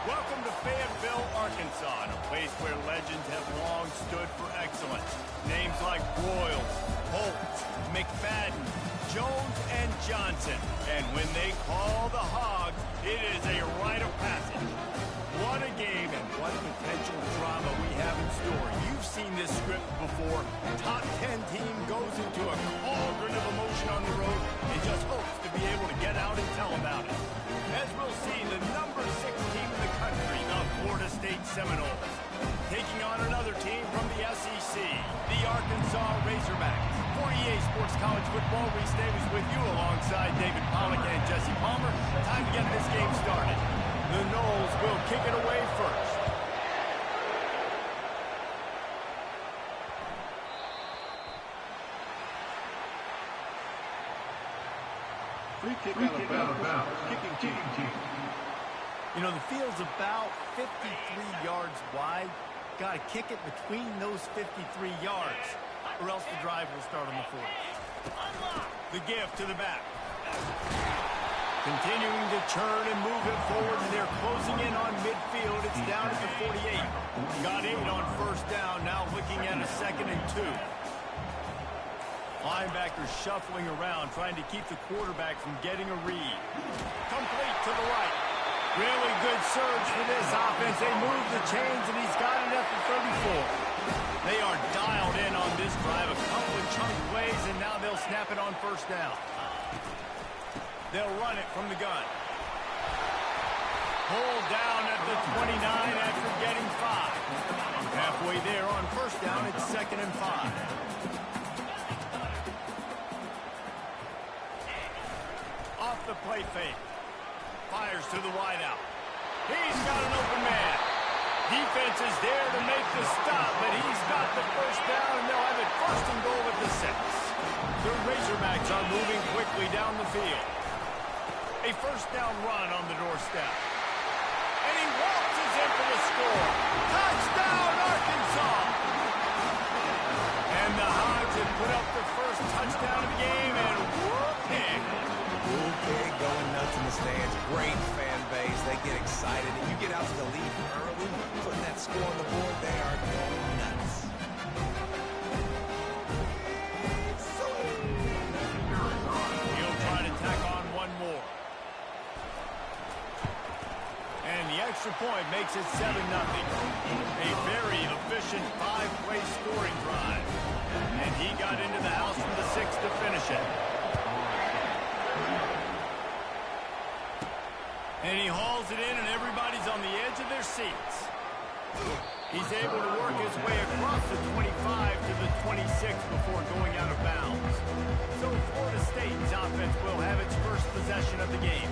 Welcome to Fayetteville, Arkansas, a place where legends have long stood for excellence. Names like Broyles, Holtz, McFadden, Jones, and Johnson. And when they call the Hogs, it is a rite of passage. What a game and what potential drama we have in store. You've seen this script before. Top 10 team goes into a cauldron of emotion on the road and just hopes to be able to get out and tell about it. As we'll see, the number 6 team in the country, the Florida State Seminoles, taking on another team from the SEC, the Arkansas Razorbacks. For EA Sports College Football, Reese Davis with you alongside David Pollack and Jesse Palmer. Time to get this game started. The Noles will kick it away first. Free kick out of bounds. Kicking team. You know, the field's about 53 yards wide. Got to kick it between those 53 yards, or else the drive will start on the 40. The give to the back. Continuing to churn and move it forward, and they're closing in on midfield. It's down at the 48. Got 8 on first down, now looking at a 2nd and 2. Linebackers shuffling around, trying to keep the quarterback from getting a read. Complete to the right. Really good surge for this offense. They move the chains, and he's got it at the 34. They are dialed in on this drive. A couple of chunk plays, and now they'll snap it on first down. They'll run it from the gun. Pulled down at the 29 after getting 5. Halfway there on first down, it's 2nd and 5. Off the play fake. Fires to the wideout. He's got an open man. Defense is there to make the stop, but he's got the first down, and they'll have it 1st and goal at the 6. The Razorbacks are moving quickly down the field. A first down run on the doorstep. And he waltzes in for the score. Touchdown, Arkansas! And the Hogs have put up the first touchdown of the game, and whoop-pig. Whoop-pig going nuts in the stands. Great fan base. They get excited. And you get out to the lead early, putting that score on the board, they are going nuts. He'll try to tack on one more. And the extra point makes it 7-0. A very efficient 5-play scoring drive. And he got into the house from the 6 to finish it. And he hauls it in, and everybody's on the edge of their seats. He's able to work his way across the 25 to the 26 before going out of bounds. So Florida State's offense will have its first possession of the game.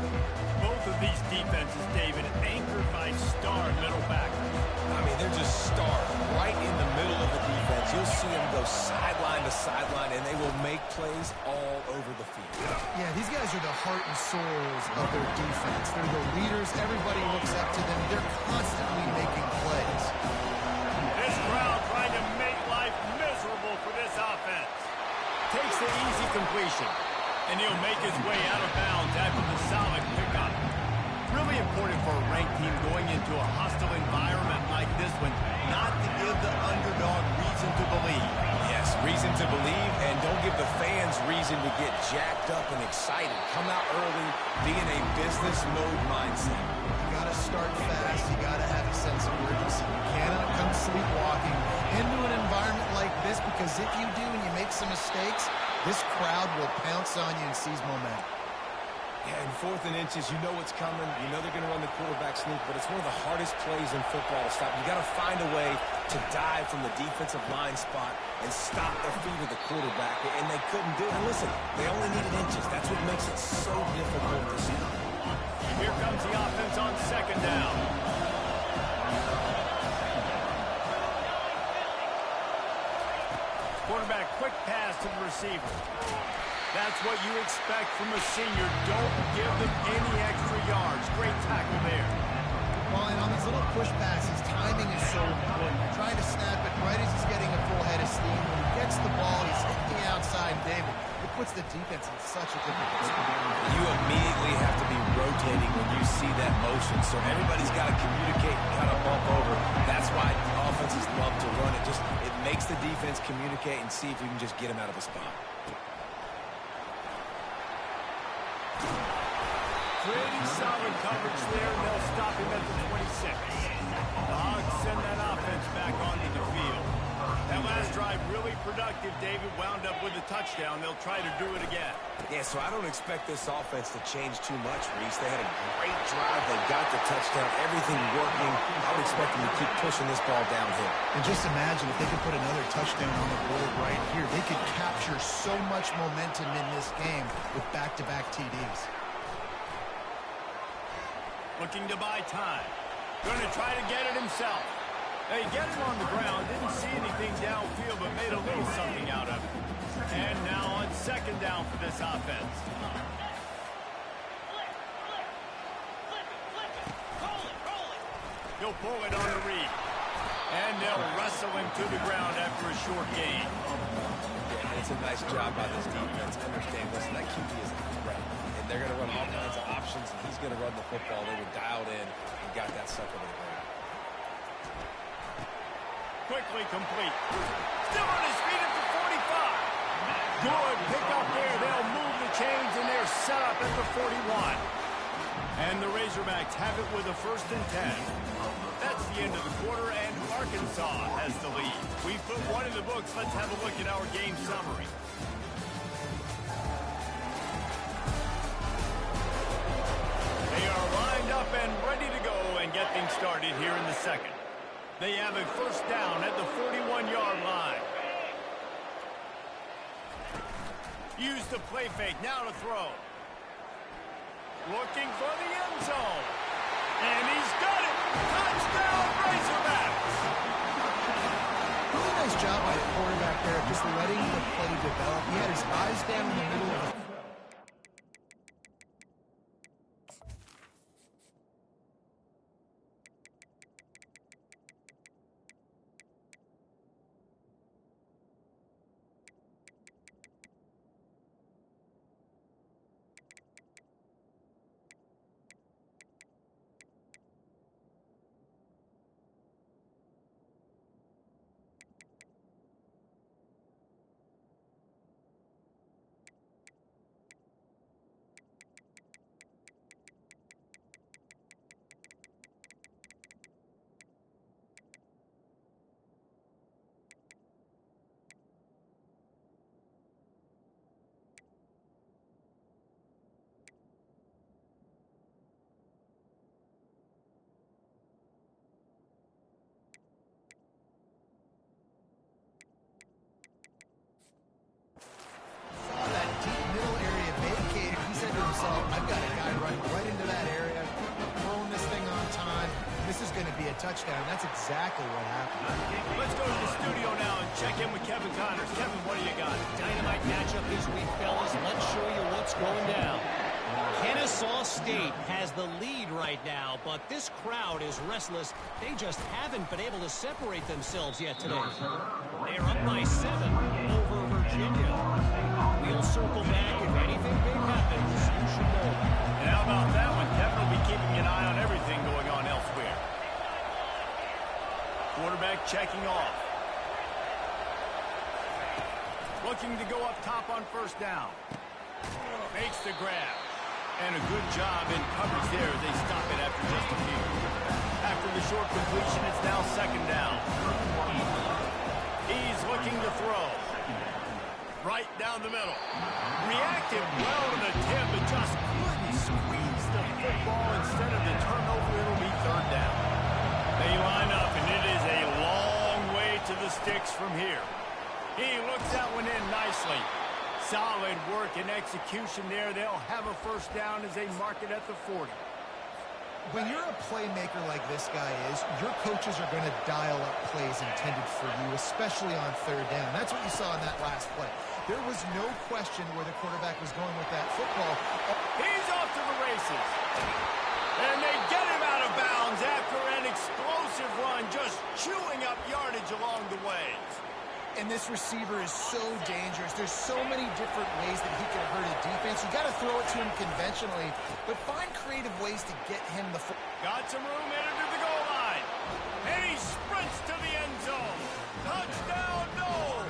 Both of these defenses, David, anchored by star middle backers. I mean, they're just stars right in the middle of the defense. You'll see them go sideline to sideline, and they will make plays all over the field. Yeah, these guys are the heart and souls of their defense. They're the leaders. Everybody looks up to them. They're constantly making plays. This crowd trying to make life miserable for this offense. Takes the easy completion, and he'll make his way out of bounds after the solid pickup. Really important for a ranked team going into a hostile environment like this one, not to give the underdog reason to believe. Yes, reason to believe, and don't give the fans reason to get jacked up and excited. Come out early, be in a business mode mindset. You got to start fast. You got to have a sense of urgency. You cannot come sleepwalking into an environment like this, because if you do and you make some mistakes, this crowd will pounce on you and seize momentum. Yeah, in 4th and inches, you know what's coming. You know they're going to run the quarterback sneak, but it's one of the hardest plays in football to stop. You got to find a way to dive from the defensive line spot and stop the feet of the quarterback, and they couldn't do it. And listen, they only needed inches. That's what makes it so difficult to stop. Here comes the offense on 2nd down. Quarterback, quick pass to the receiver. That's what you expect from a senior. Don't give them any extra yards. Great tackle there. Well, and on these little push passes, timing is so important. You're trying to snap it right as he's getting a full head of steam. When he gets the ball, he's hitting the outside. David, the puts the defense in such a difficult spot. You immediately have to be rotating when you see that motion, so everybody's got to communicate and kind of bump over. That's why offenses love to run it. It makes the defense communicate and see if you can just get him out of a spot. Pretty solid coverage there, and they'll stop him at the 26. The Hogs send that offense back onto the field. That last drive really productive. David wound up with a touchdown. They'll try to do it again. Yeah, so I don't expect this offense to change too much, Reese. They had a great drive. They got the touchdown. Everything working. I would expect them to keep pushing this ball downhill. And just imagine if they could put another touchdown on the board right here. They could capture so much momentum in this game with back-to-back TDs. Looking to buy time. Going to try to get it himself. They get him on the ground. Didn't see anything downfield, but made a little something out of it. And now on second down for this offense. He'll pull it on the read. And they'll wrestle him to the ground after a short gain. Yeah, it's a nice job by this defense. Understand, listen, that QB is a threat. And they're going to run all kinds of options, and he's going to run the football. They were dialed in and got that sucker to the ground. Quickly complete. Still on his feet at the 45. Good pick up there. They'll move the chains, and they're set up at the 41. And the Razorbacks have it with a 1st and 10. That's the end of the quarter, and Arkansas has the lead. We put one in the books. Let's have a look at our game summary. They are lined up and ready to go and get things started here in the second. They have a 1st down at the 41-yard line. Use the play fake. Now to throw. Looking for the end zone. And he's got it. Touchdown, Razorbacks. Really nice job by the quarterback there, just letting the play develop. He had his eyes down in the middle of the touchdown. That's exactly what happened. Let's go to the studio now and check in with Kevin Connors. Kevin, what do you got? Dynamite matchup this week, fellas. Let's show you what's going down. Kennesaw State has the lead right now, but this crowd is restless. They just haven't been able to separate themselves yet today. They're up by 7 over Virginia. We'll circle back if anything big happens. You should know. And how about that one? Kevin will be keeping an eye on everything going on elsewhere. Quarterback checking off. Looking to go up top on 1st down. Makes the grab. And a good job in coverage there. They stop it after just a few. After the short completion, it's now 2nd down. He's looking to throw. Right down the middle. Reacted well to the tip, but just couldn't squeeze the football. Instead of the turnover, it'll be 3rd down. They line up, and it is a long way to the sticks from here. He looks that one in nicely. Solid work and execution there. They'll have a 1st down as they mark it at the 40. When you're a playmaker like this guy is, your coaches are going to dial up plays intended for you, especially on 3rd down. That's what you saw in that last play. There was no question where the quarterback was going with that football. He's off to the races. And they get him out of bounds after an explosive run, just chewing up yardage along the way. And this receiver is so dangerous. There's so many different ways that he can hurt a defense. You got to throw it to him conventionally, but find creative ways to get him the football. Got some room headed to the goal line. And he sprints to the end zone. Touchdown, no!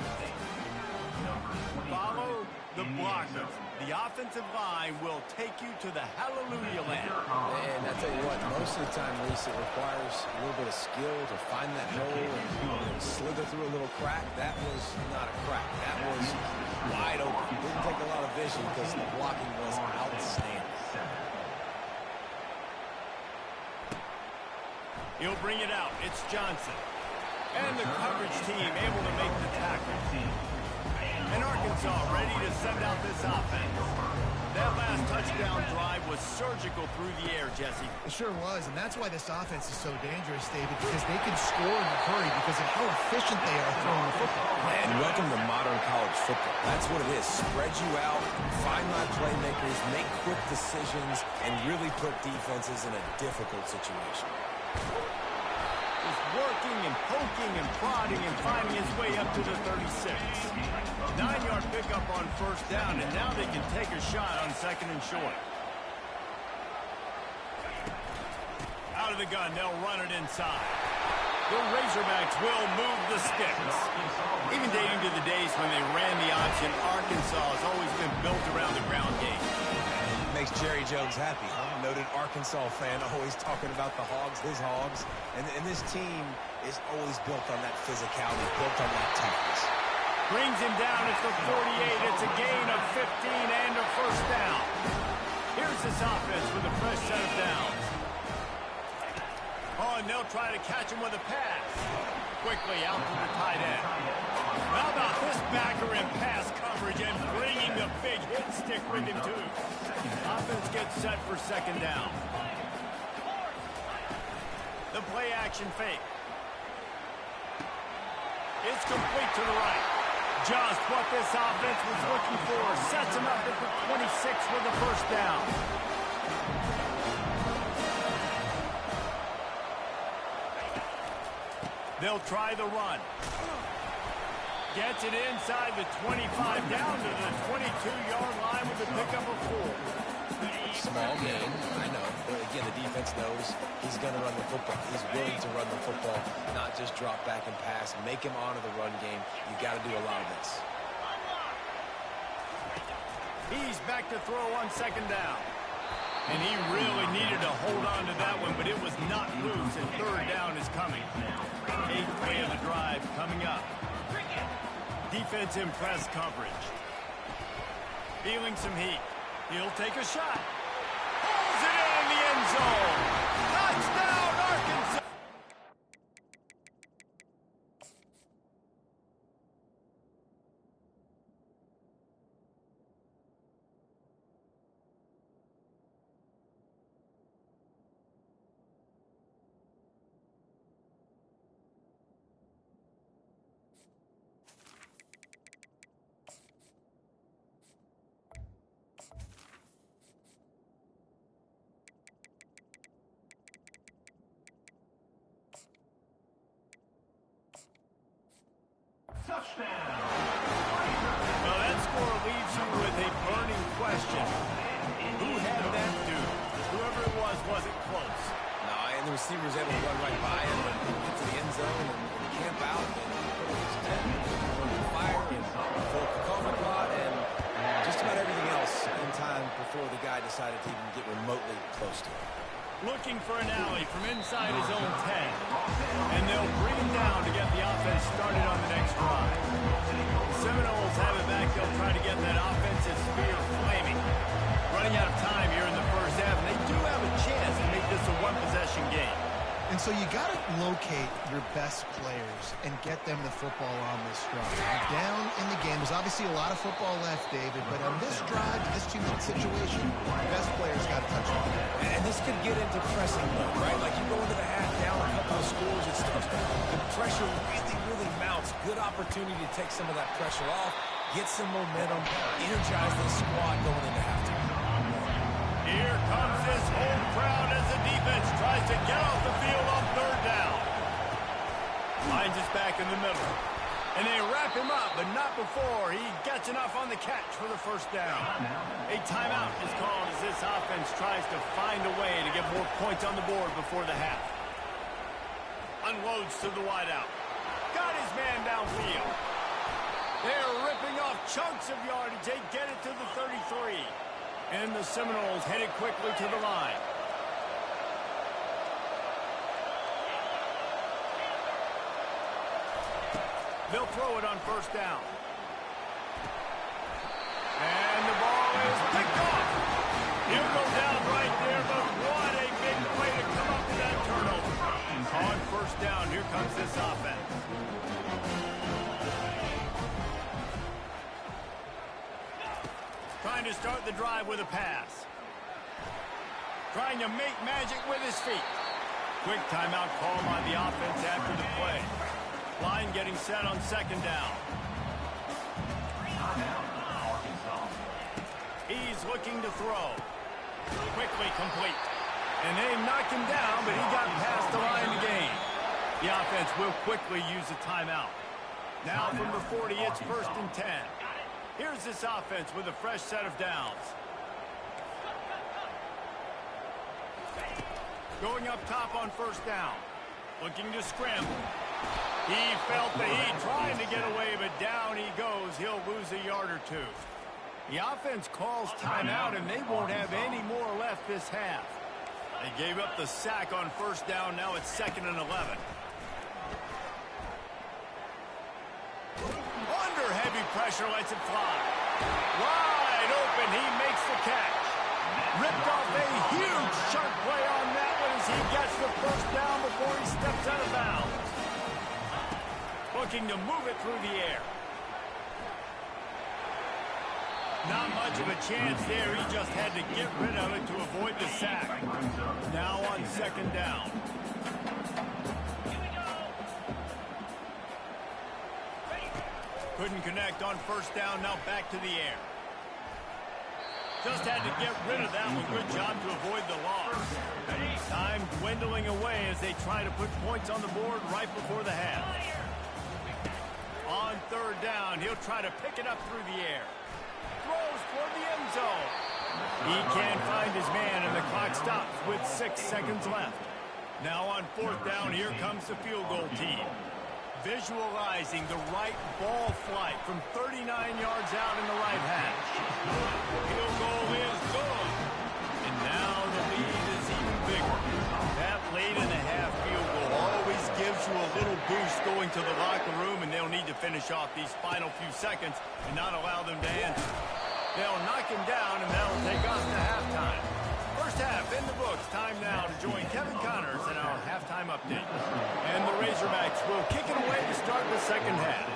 Follow the blocker. The offensive line will take you to the hallelujah land. And I tell you what, most of the time, Reese, it requires a little bit of skill to find that hole and slither through a little crack. That was not a crack. That was wide open. Didn't take a lot of vision because the blocking was outstanding. He'll bring it out. It's Johnson. And the coverage team able to make the tackle. And Arkansas ready to send out this offense. That last touchdown drive was surgical through the air, Jesse. It sure was, and that's why this offense is so dangerous, David, because they can score in a hurry because of how efficient they are throwing the football. And welcome to modern college football. That's what it is. Spread you out, find my playmakers, make quick decisions, and really put defenses in a difficult situation. Just working and poking and prodding and finding his way up to the 36. 9-yard pickup on first down, and now they can take a shot on second and short. Out of the gun, they'll run it inside. The Razorbacks will move the sticks. Even dating to the days when they ran the option, Arkansas has always been built around the ground game. Makes Jerry Jones happy, huh? Noted Arkansas fan, always talking about the Hogs, his Hogs. And this team is always built on that physicality, built on that toughness. Brings him down at the 48. It's a gain of 15 and a first down. Here's this offense with a fresh set of downs. Oh, and they'll try to catch him with a pass. Quickly out to the tight end. How about this backer in pass coverage and bringing the big hit stick with him, too. Offense gets set for second down. The play action fake. It's complete to the right. Just what this offense was looking for. Sets him up at the 26 with the first down. They'll try the run. Gets it inside the 25, down to the 22-yard line with a pickup of 4. Small game, I know. But again, the defense knows he's going to run the football. He's willing to run the football, not just drop back and pass. Make him honor the run game. You got to do a lot of this. He's back to throw on second down. And he really needed to hold on to that one, but it was not loose, and third down is coming. 8th play of the drive coming up. Defense in press coverage. Feeling some heat. He'll take a shot. Pulls it in the end zone. Touchdown, Arkansas! Well, that score leaves you with a burning question. Who had that dude? Whoever it was wasn't close. No, and the receiver was able to run right by him and get to the end zone and camp out and put his tent and fire and full coffee pot and just about everything else in time before the guy decided to even get remotely close to him. Looking for an alley from inside his own 10. And they'll bring him down to get the offense started on the next drive. The Seminoles have it back. They'll try to get that offensive spear flaming. Running out of time here in the first half, and they do have a chance to make this a one-possession game. And so you got to locate your best players and get them the football on this drive. You're down in the game. There's obviously a lot of football left, David, but on this drive, this 2-minute situation, the best players got to touch the ball. And this could get into pressing mode, right? Like you go into the half down a couple of scores, it starts to, the pressure really mounts. Good opportunity to take some of that pressure off, get some momentum, energize this squad going into halftime. Here comes this home crowd as the defense tries to get off the field on third down. Finds us back in the middle. And they wrap him up, but not before he gets enough on the catch for the first down. A timeout is called as this offense tries to find a way to get more points on the board before the half. Unloads to the wideout. Got his man downfield. They're ripping off chunks of yardage. They get it to the 33. And the Seminoles headed quickly to the line. They'll throw it on first down. And the ball is picked off. He'll go down right there, but what a big play to come up with that turnover. On first down, here comes this offense. Trying to start the drive with a pass. Trying to make magic with his feet. Quick timeout call on the offense after the play. Line getting set on second down. He's looking to throw. Quickly complete. And they knocked him down, but he got past the line to gain. The offense will quickly use a timeout. Now from the 40, it's 1st and 10. Here's this offense with a fresh set of downs. Going up top on first down. Looking to scramble. He felt the heat trying to get away, but down he goes. He'll lose a yard or two. The offense calls timeout, and they won't have any more left this half. They gave up the sack on first down. Now it's 2nd and 11. Under heavy pressure, lets it fly. Wide open, he makes the catch. Ripped off a huge chunk play on that one as he gets the first down before he steps out of bounds. Looking to move it through the air. Not much of a chance there. He just had to get rid of it to avoid the sack. Now on second down. Couldn't connect on first down. Now back to the air. Just had to get rid of that one. Good job to avoid the loss. Time dwindling away as they try to put points on the board right before the half. On third down, he'll try to pick it up through the air. Throws toward the end zone. He can't find his man, and the clock stops with 6 seconds left. Now on fourth down, here comes the field goal team. Visualizing the right ball flight from 39 yards out in the right hash. Field goal is good. And now the lead is even bigger. That late in the half field goal always gives you a little boost going to the locker room, and they'll need to finish off these final few seconds and not allow them to answer. They'll knock him down, and that'll take us to halftime. First half in the books. Time now to join Kevin Connors in our halftime update. And the Razorbacks will kick it away to start the second half.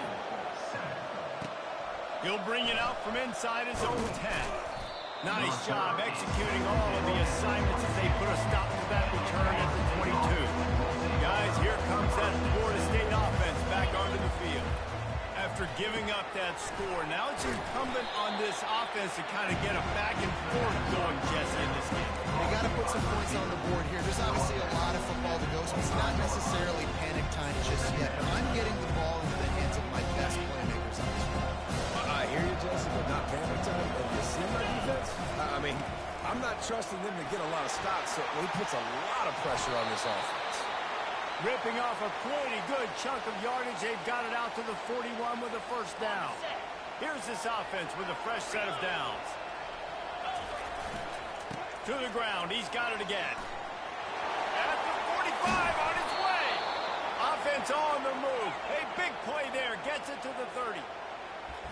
He'll bring it out from inside his own 10. Nice job executing all of the assignments as they put a stop to that return at the 22. Guys, here comes that Florida State offense back onto the field. After giving up that score, now it's incumbent on this offense to kind of get a back and forth going, Jesse, in this game. They got to put some points on the board here. There's obviously a lot of football to go, so it's not necessarily panic time just yet, but I'm getting the ball into the hands of my best playmakers on this one. I hear you, Jesse, but not panic time. You see my defense? I mean, I'm not trusting them to get a lot of stops, so he puts a lot of pressure on this offense. Ripping off a pretty good chunk of yardage. They've got it out to the 41 with a first down. Here's this offense with a fresh set of downs. To the ground. He's got it again. At the 45 on his way. Offense on the move. A big play there. Gets it to the 30.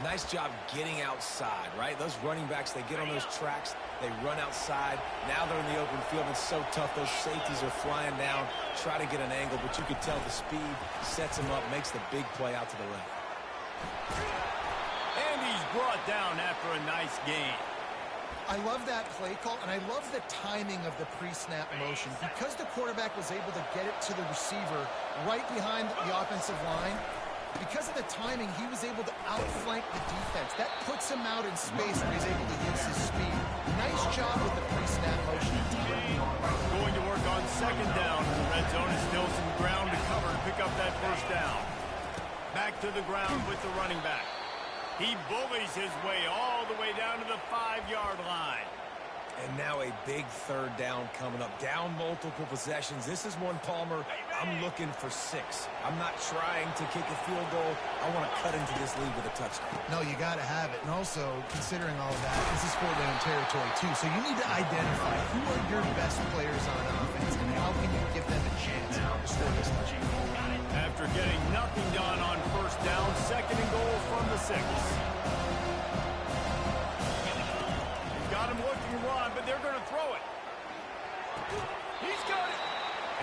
Nice job getting outside, right? Those running backs, they get on those tracks, they run outside. Now they're in the open field. It's so tough. Those safeties are flying down, try to get an angle, but you can tell the speed sets him up, makes the big play out to the left. And he's brought down after a nice gain. I love that play call, and I love the timing of the pre-snap motion. Because the quarterback was able to get it to the receiver right behind the offensive line, because of the timing, he was able to outflank the defense. That puts him out in space where he's able to use his speed. Nice job with the pre-snap motion. Going to work on second down. The red zone is still some ground to cover to pick up that first down. Back to the ground with the running back. He bullies his way all the way down to the 5-yard line. And now a big third down coming up. Down multiple possessions. This is one, Palmer, I'm looking for 6. I'm not trying to kick a field goal. I want to cut into this lead with a touchdown. No, you got to have it. And also, considering all of that, this is fourth down territory, too. So you need to identify who are your best players on offense and how can you give them a chance to score this touchdown. After getting nothing done on first down, second and goal from the 6. Got him looking to run, but they're going to throw it. He's got it.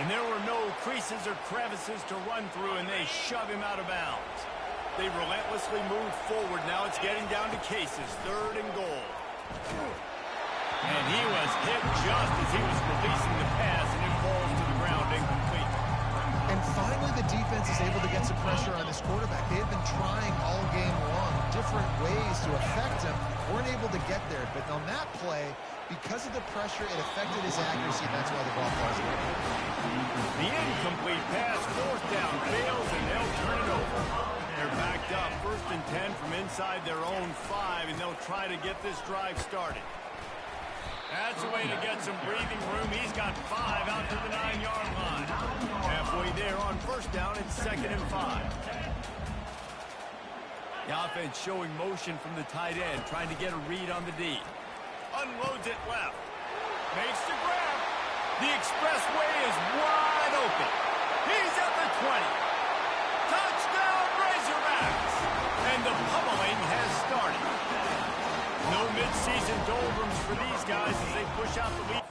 And there were no creases or crevices to run through, and they shove him out of bounds. They relentlessly move forward. Now it's getting down to cases. Third and goal. And he was hit just as he was releasing the pass, and it falls to the ground incomplete. And finally, the defense is able to get some pressure on this quarterback. They have been trying all game long different ways to affect him. Weren't able to get there. But on that play, because of the pressure, it affected his accuracy. That's why the ball falls away. The incomplete pass, fourth down, fails, and they'll turn it over. They're backed up, 1st and 10 from inside their own 5, and they'll try to get this drive started. That's a way to get some breathing room. He's got 5 out to the 9-yard line. Halfway there on first down, it's 2nd and 5. The offense showing motion from the tight end, trying to get a read on the D. Unloads it left. Makes the grab. The expressway is wide open. He's at the 20. Touchdown, Razorbacks! And the pummeling has started. No midseason doldrums for these guys as they push out the lead.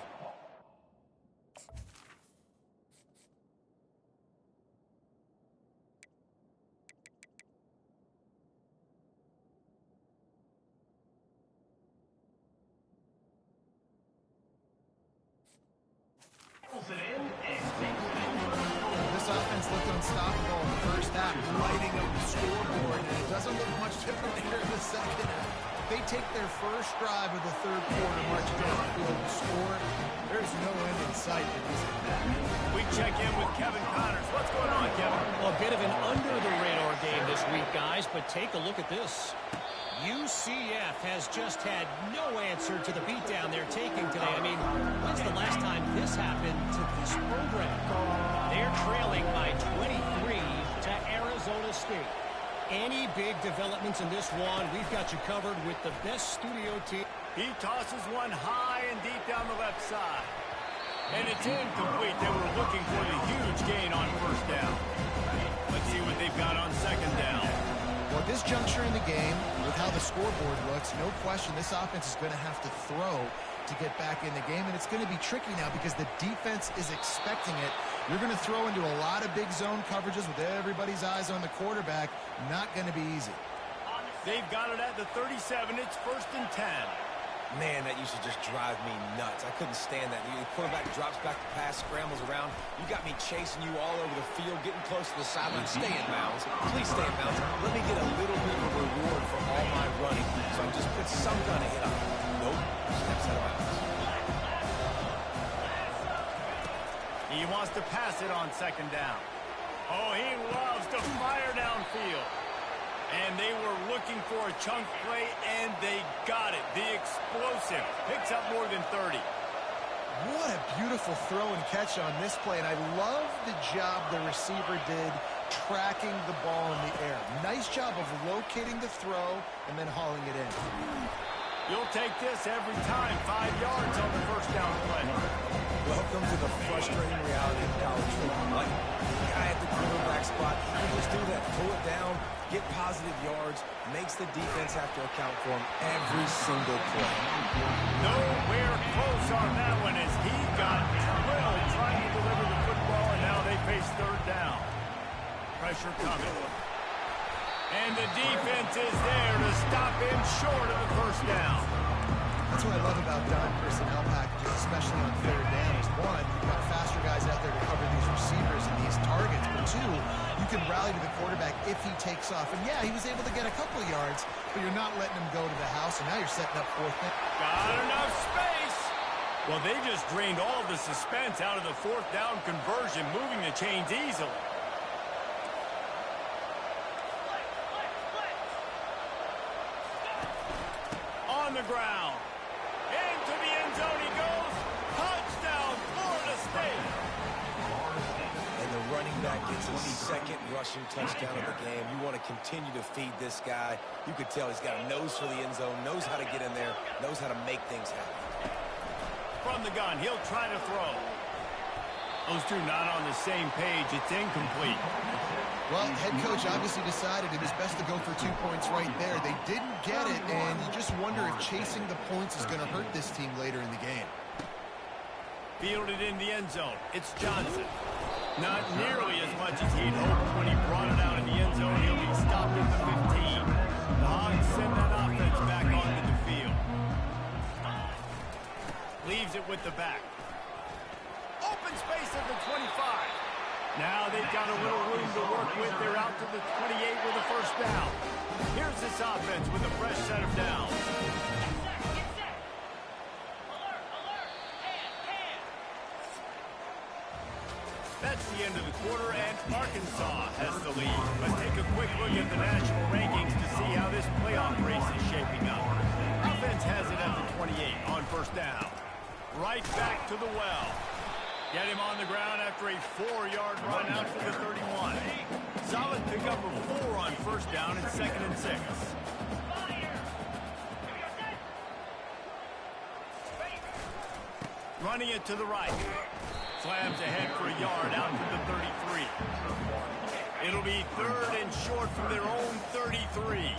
This offense looked unstoppable in the first half, lighting up the scoreboard, and it doesn't look much different here in the second half. If they take their first drive of the third quarter, march down the field and score, there's no end in sight for this attack. We check in with Kevin Connors. What's going on, Kevin? Well, a bit of an under-the-radar game this week, guys, but take a look at this. UCF has just had no answer to the beatdown they're taking today. I mean, when's the last time this happened to this program? They're trailing by 23 to Arizona State. Any big developments in this one, we've got you covered with the best studio team. He tosses one high and deep down the left side. And it's incomplete. They were looking for the huge gain on first down. Let's see what they've got on second down. Well, at this juncture in the game, with how the scoreboard looks, no question this offense is going to have to throw to get back in the game, and it's going to be tricky now because the defense is expecting it. You're going to throw into a lot of big zone coverages with everybody's eyes on the quarterback. Not going to be easy. They've got it at the 37. It's 1st and 10. Man, that used to just drive me nuts. I couldn't stand that. The quarterback drops back the pass, scrambles around. You got me chasing you all over the field, getting close to the sideline. Stay in bounds. Please stay in bounds. Let me get a little bit of a reward for all my running. So I just put some kind of hit on it. Nope. Steps out of bounds. He wants to pass it on second down. Oh, he loves to fire downfield. And they were looking for a chunk play, and they got it. The explosive picks up more than 30. What a beautiful throw and catch on this play, and I love the job the receiver did tracking the ball in the air. Nice job of locating the throw and then hauling it in. You'll take this every time. 5 yards on the first down play. Welcome to the frustrating reality of college football. Like, the guy at the quarterback spot, he can just do that. Pull it down, get positive yards, makes the defense have to account for him every single play. Nowhere close on that one as he got drilled trying to deliver the football, and now they face third down. Pressure coming. And the defense is there to stop him short of the first down. That's what I love about dime personnel packages, especially on third down, is one, you've got faster guys out there to cover these receivers and these targets, but two, you can rally to the quarterback if he takes off. And yeah, he was able to get a couple of yards, but you're not letting him go to the house, and now you're setting up fourth down. Got enough space. Well, they just drained all of the suspense out of the fourth down conversion, moving the chains easily. the ground. Into the end zone he goes. Touchdown, Florida State. And the running back gets his second rushing touchdown of the game. You want to continue to feed this guy. You could tell he's got a nose for the end zone, knows how to get in there, knows how to make things happen. From the gun, he'll try to throw. Those two not on the same page. It's incomplete. Well, head coach obviously decided it was best to go for 2 points right there. They didn't get it, and you just wonder if chasing the points is going to hurt this team later in the game. Fielded in the end zone. It's Johnson. Not nearly as much as he'd hoped when he brought it out in the end zone. He'll be stopped at the 15. The Hogs send that offense back onto the field. Leaves it with the back. Open space at the 25. Now they've got a little room to work with. They're out to the 28 with a first down. Here's this offense with a fresh set of downs. That's the end of the quarter, and Arkansas has the lead. Let's take a quick look at the national rankings to see how this playoff race is shaping up. Offense has it at the 28 on first down. Right back to the well. Get him on the ground after a 4-yard run out to the 31. Solid pickup of 4 on first down and 2nd and 6. Running it to the right. Slams ahead for a yard out to the 33. It'll be 3rd and short from their own 33.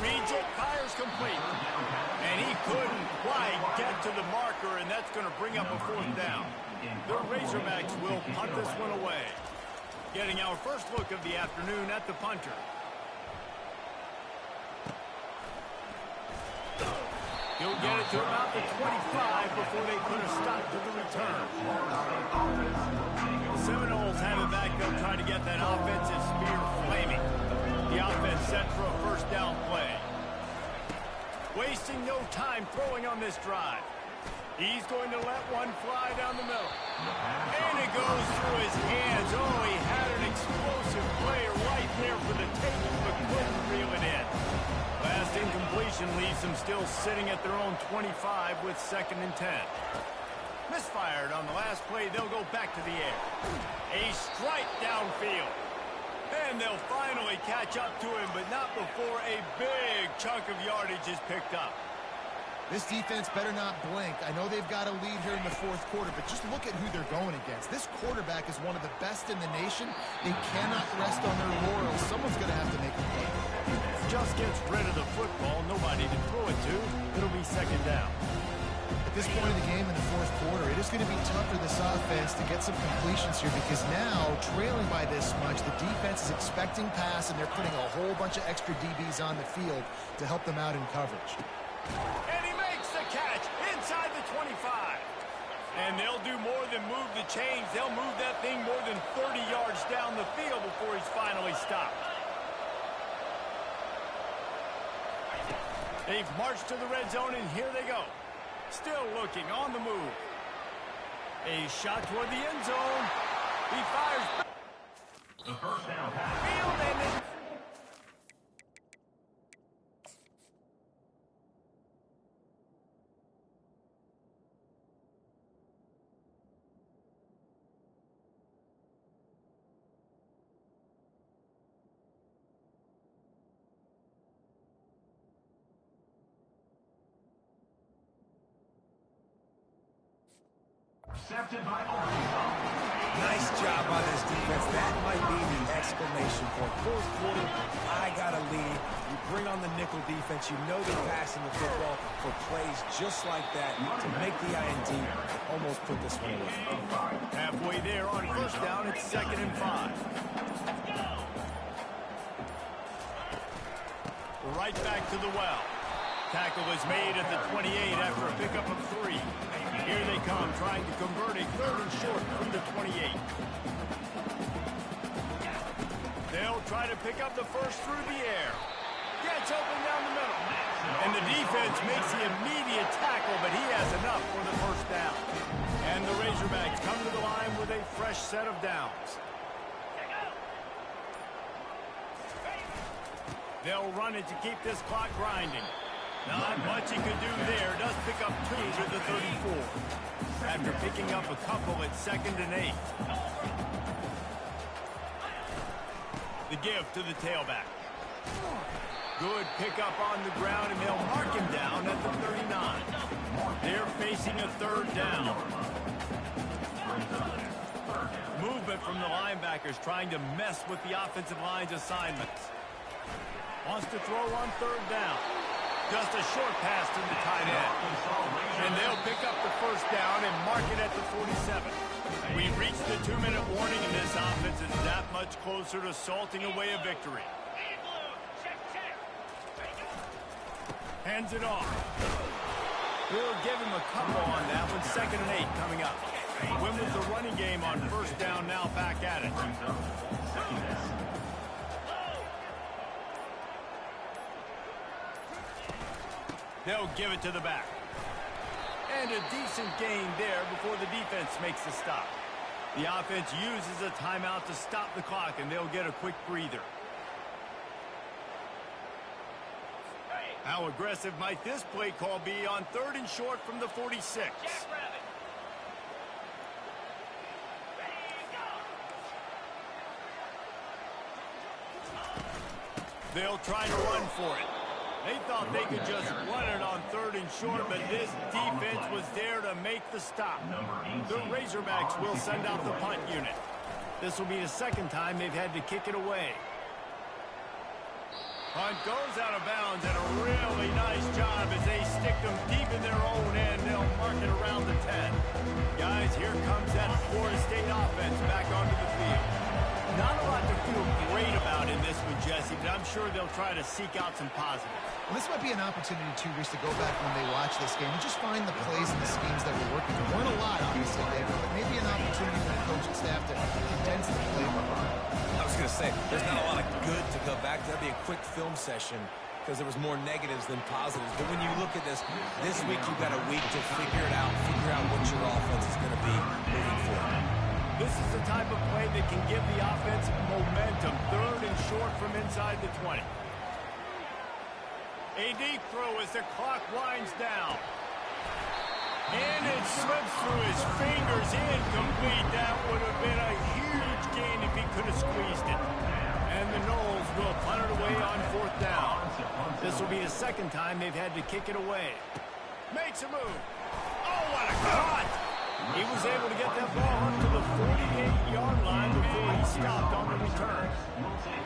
Reads it, fires complete. And he couldn't quite get to the marker, and that's going to bring up a 4th down. The Razorbacks will punt this one away. Getting our first look of the afternoon at the punter. He'll get it to about the 25 before they put a stop to the return. The Seminoles have it back. They'll try to get that offensive spear flaming. The offense set for a first down play. Wasting no time throwing on this drive. He's going to let one fly down the middle. And it goes through his hands. Oh, he had an explosive player right there for the taking, but couldn't reel it in. Last incompletion leaves them still sitting at their own 25 with 2nd and 10. Misfired on the last play. They'll go back to the air. A strike downfield. And they'll finally catch up to him, but not before a big chunk of yardage is picked up. This defense better not blink. I know they've got a lead here in the 4th quarter, but just look at who they're going against. This quarterback is one of the best in the nation. They cannot rest on their laurels. Someone's going to have to make a play. Just gets rid of the football. Nobody to throw it to. It'll be 2nd down. At this point of the game in the 4th quarter, it is going to be tough for this offense to get some completions here because now, trailing by this much, the defense is expecting pass, and they're putting a whole bunch of extra DBs on the field to help them out in coverage. And he makes the catch inside the 25. And they'll do more than move the chains. They'll move that thing more than 30 yards down the field before he's finally stopped. They've marched to the red zone, and here they go. Still looking on the move. A shot toward the end zone. He fires back. The first down pass. Field ended. Accepted by Arkansas. Nice job by this defense. That might be the exclamation point. 4th quarter, I got a lead. You bring on the nickel defense. You know they're passing the football for plays just like that to make the INT and almost put this one away. Halfway there on first down, it's 2nd and 5. Right back to the well. Tackle is made at the 28 after a pickup of 3. Here they come, trying to convert a 3rd and short from the 28. They'll try to pick up the first through the air. Gets open down the middle. And the defense makes the immediate tackle, but he has enough for the first down. And the Razorbacks come to the line with a fresh set of downs. They'll run it to keep this clock grinding. Not much he could do there. Does pick up 2 to the 34. After picking up a couple at 2nd and 8. The give to the tailback. Good pickup on the ground, and they'll mark him down at the 39. They're facing a 3rd down. Movement from the linebackers trying to mess with the offensive line's assignments. Wants to throw on 3rd down. Just a short pass to the tight end. And they'll pick up the 1st down and mark it at the 47. We reached the 2-minute warning, and this offense is that much closer to salting away a victory. Hands it off. We'll give him a couple on that one. 2nd and 8 coming up. Win with the running game on 1st down, now back at it. They'll give it to the back. And a decent gain there before the defense makes the stop. The offense uses a timeout to stop the clock, and they'll get a quick breather. How aggressive might this play call be on 3rd and short from the 46? They'll try to run for it. They thought they could just run it on 3rd and short, but this defense was there to make the stop. The Razorbacks will send out the punt unit. This will be the 2nd time they've had to kick it away. Punt goes out of bounds, and a really nice job as they stick them deep in their own end. They'll mark it around the 10. Guys, here comes that Florida State offense back onto the field. Not a lot to feel great about in this one, Jesse, but I'm sure they'll try to seek out some positives. Well, this might be an opportunity, too, Reese, to go back when they watch this game and just find the plays and the schemes that were working. There weren't a lot, obviously, David, but maybe an opportunity for the coaching staff to condense the playbook. I was going to say, there's not a lot of good to go back to. That'd be a quick film session because there was more negatives than positives. But when you look at this week you've got a week to figure it out, figure out what your offense is going to be moving forward. This is the type of play that can give the offense momentum. 3rd and short from inside the 20. A deep throw as the clock winds down. And it slips through his fingers. Incomplete. That would have been a huge gain if he could have squeezed it. And the Noles will punt it away on 4th down. This will be the 2nd time they've had to kick it away. Makes a move. Oh, what a cut! He was able to get that ball up to the 48-yard line before he stopped on the return.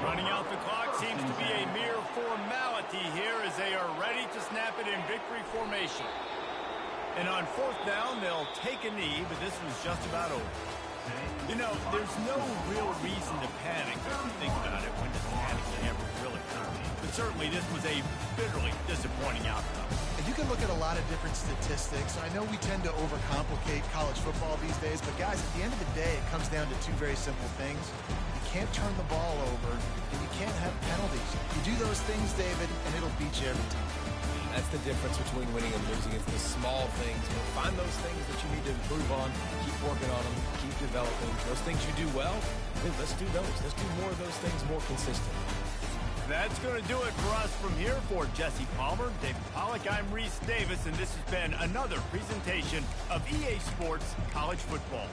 Running out the clock seems to be a mere formality here as they are ready to snap it in victory formation. And on 4th down, they'll take a knee, but this was just about over. You know, there's no real reason to panic if you think about it. When does panicking ever really come? But certainly this was a bitterly disappointing outcome. And you can look at a lot of different statistics. I know we tend to overcomplicate college football these days, but guys, at the end of the day, it comes down to 2 very simple things. You can't turn the ball over, and you can't have penalties. You do those things, David, and it'll beat you every time. That's the difference between winning and losing. It's the small things. Find those things that you need to improve on. Keep working on them. Keep developing. Those things you do well, let's do those. Let's do more of those things more consistently. That's going to do it for us from here. For Jesse Palmer, David Pollack, I'm Reese Davis, and this has been another presentation of EA Sports College Football.